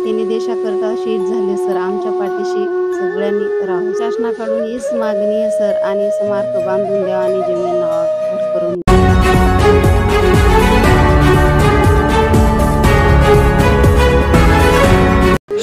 त्यांनी देशाकरता शहीद झाले सर. आमच्या पाठीशी सगळ्यांनी राहावं. शासनाकडून हीच मागणी आहे सर. आणि स्मारक बांधून द्यावा आणि जमीन नावावर करून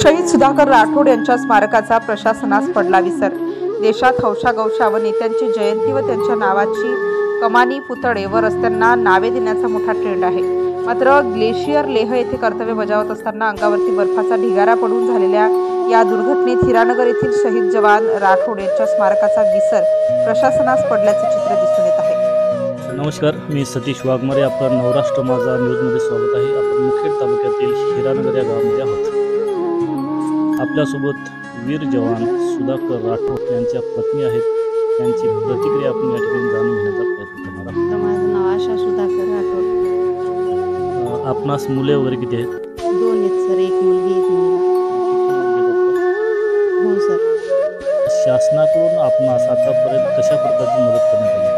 शहीद सुधाकर राठोड यांच्या स्मारकाचा प्रशासनास पडला विसर. देशात हौशागौशा व नेत्यांची जयंती व त्यांच्या नावाची कमानी, पुतळे व रस्त्यांना नावे देण्याचा मोठा ट्रेंड आहे. मात्र ग्लेशियर लेह येथे कर्तव्य बजावत असताना अंगावरती बर्फाचा ढिगारा पडून झालेल्या या दुर्घटनेत हिरानगर येथील शहीद जवान राठोड यांच्या स्मारकाचा विसर प्रशासनास पडल्याचे चित्र दिसून येत आहे. नमस्कार, मी सतीश वाघमारे. आपलं नवराष्ट्र माझा न्यूजमध्ये स्वागत आहे. आपण मुखेड तालुक्यातील हिरानगर या गावामध्ये आहोत. आपल्यासोबत वीर जवान सुधाकर राठोड यांच्या पत्नी आहेत. त्यांची प्रतिक्रिया आपण या ठिकाणी जाणून घेण्याचा प्रयत्न करणार आहोत. माझं नाव आशा सुधाकर राठोड. आपणास मुले वगैरे किती आहेत? 2 आहेत सर. 1 मुलगी 1 मुलगा. हो सर. शासनाकडून आपणास आतापर्यंत कशा प्रकारची मदत करण्यात आली?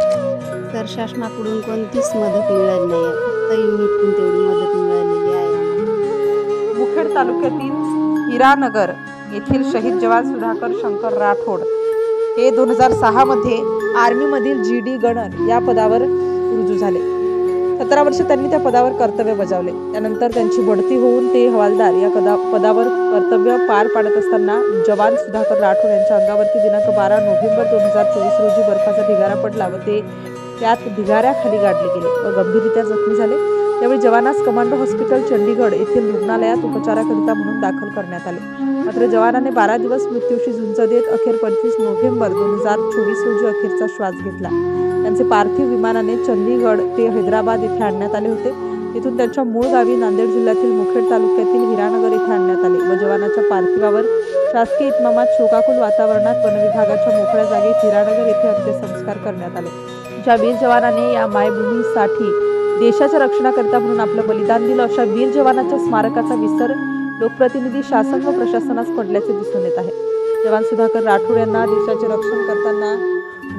सर, शासनाकडून कोणतीच मदत मिळाली नाही. फक्त युनिटतून तेवढी मदत मिळालेली आहे. मुखेड तालुक्यातील हिरानगर येथील शहीद जवान सुधाकर शंकर राठोड हे 2006 मध्ये आर्मीमधील GD गणर या पदावर रुजू झाले. 17 वर्ष त्यांनी त्या पदावर कर्तव्य बजावले. त्यानंतर त्यांची बढती होऊन ते हवालदार या पदावर कर्तव्य पार पाडत असताना जवान सुधाकर राठोड यांच्या अंगावरती दिनांक 12 नोव्हेंबर 2024 रोजी बर्फाचा ढिगारा पडला व ते त्यात ढिगाऱ्याखाली गाडले गेले व गंभीररित्या जखमी झाले. त्यावेळी जवानास कमांडो हॉस्पिटल चंडीगड येथील रुग्णालयात उपचाराकरिता म्हणून दाखल करण्यात आले. मात्र जवानाने 12 दिवस मृत्यूशी झुंज देत अखेर 25 नोव्हेंबर 2024 रोजी अखेरचा श्वास घेतला. त्यांचे पार्थिव विमानाने चंदीगड ते हैदराबाद येथे आणण्यात आले होते. तिथून त्यांच्या मूळ गावी नांदेड जिल्ह्यातील मुखेड तालुक्यातील हिरानगर येथे आणण्यात आले व जवानाच्या पार्थिवावर शासकीय इतमामात शोकाकुल वातावरणात वनविभागाच्या मोकळ्या जागेत हिरानगर येथे अंत्यसंस्कार करण्यात आले. ज्या वीर जवानाने या मायभूमीसाठी देशाच्या रक्षणाकरिता म्हणून आपलं बलिदान दिलं, अशा वीर जवानाच्या स्मारकाचा विसर लोकप्रतिनिधी, शासन व प्रशासनास पडल्याचे दिसून येत आहे. जवान सुधाकर राठोड यांना देशाचे रक्षण करताना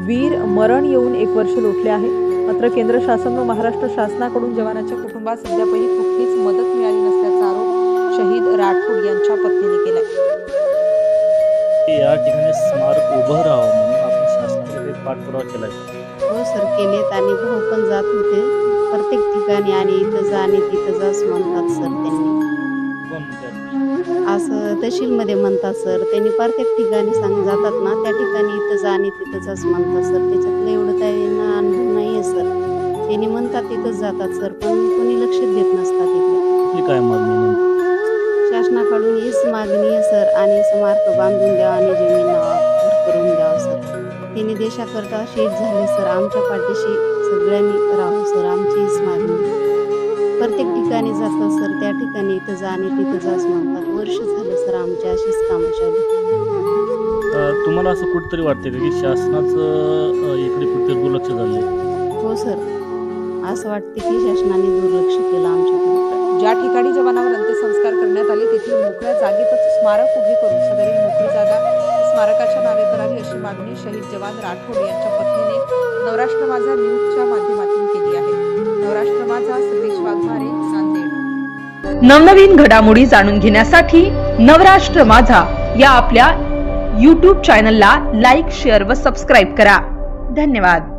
वीर मरण येऊन 1 वर्ष लोटले आहे. मात्र केंद्र शासन व महाराष्ट्र शासनाकडून जवानाच्या कुटुंबास अद्यापही कुठलीच मदत मिळाली नसल्याचा आरोप शहीद राठोड यांच्या पत्नीने केलाय. या ठिकाणी स्मारक उभं राहावं म्हणून आपण शासनाकडे पाठपुरावा केलाय. हो सर, केलेत. आणि भाऊ पण जात होते प्रत्येक ठिकाणी. आणि इथं जा आणि तिथं जाच म्हणतात सर. त्यांनी असं तहसीलमध्ये म्हणतात सर. त्यांनी प्रत्येक ठिकाणी जातात ना, त्या ठिकाणी इथं जा आणि तिथं जाच म्हणतात सर. त्याच्यातलं एवढं त्यांना अनुभव नाही आहे सर. त्यांनी म्हणतात तिथंच जातात सर, पण कोणी लक्ष देत नसतात इकडे. काय मागणी? शासनाकडून हीच मागणी आहे सर. आणि स्मारक बांधून द्यावा आणि जमीन नावावर करून द्यावं सर. त्यांनी देशाकरता शहीद झाले सर. आमच्या पाठीशी सगळ्यांनी राहावं सर. आमची हीच मागणी. प्रत्येक ठिकाणी जातात सर, त्या ठिकाणी इथं जा आणि तिथं जाच म्हणतात. वर्ष झालं सर आमच्या अशीच कामं चालू. तुम्हाला असं कुठेतरी वाटते का की शासनाचं इकडे कुठे दुर्लक्ष झाले? हो सर, असं वाटते की शासनाने दुर्लक्ष केलं आमच्याकडे. ज्या ठिकाणी जवानावर अंत्यसंस्कार करण्यात आले तेथील मोकळ्या जागेतच स्मारक उभे करून सदरील मोकळी जागा स्मारकाच्या नावे करावी, अशी मागणी शहीद जवान राठोड यांच्या पत्नीने नवराष्ट्र माझा न्यूजच्या माध्यमातून केली आहे. नवराष्ट्र माझा, सतीश वाघमारे, नांदेड. नवनवीन घडामोडी जाणून घेण्यासाठी नवराष्ट्र माझा या आपल्या YouTube चॅनलला लाईक, शेअर व सबस्क्राईब करा. धन्यवाद.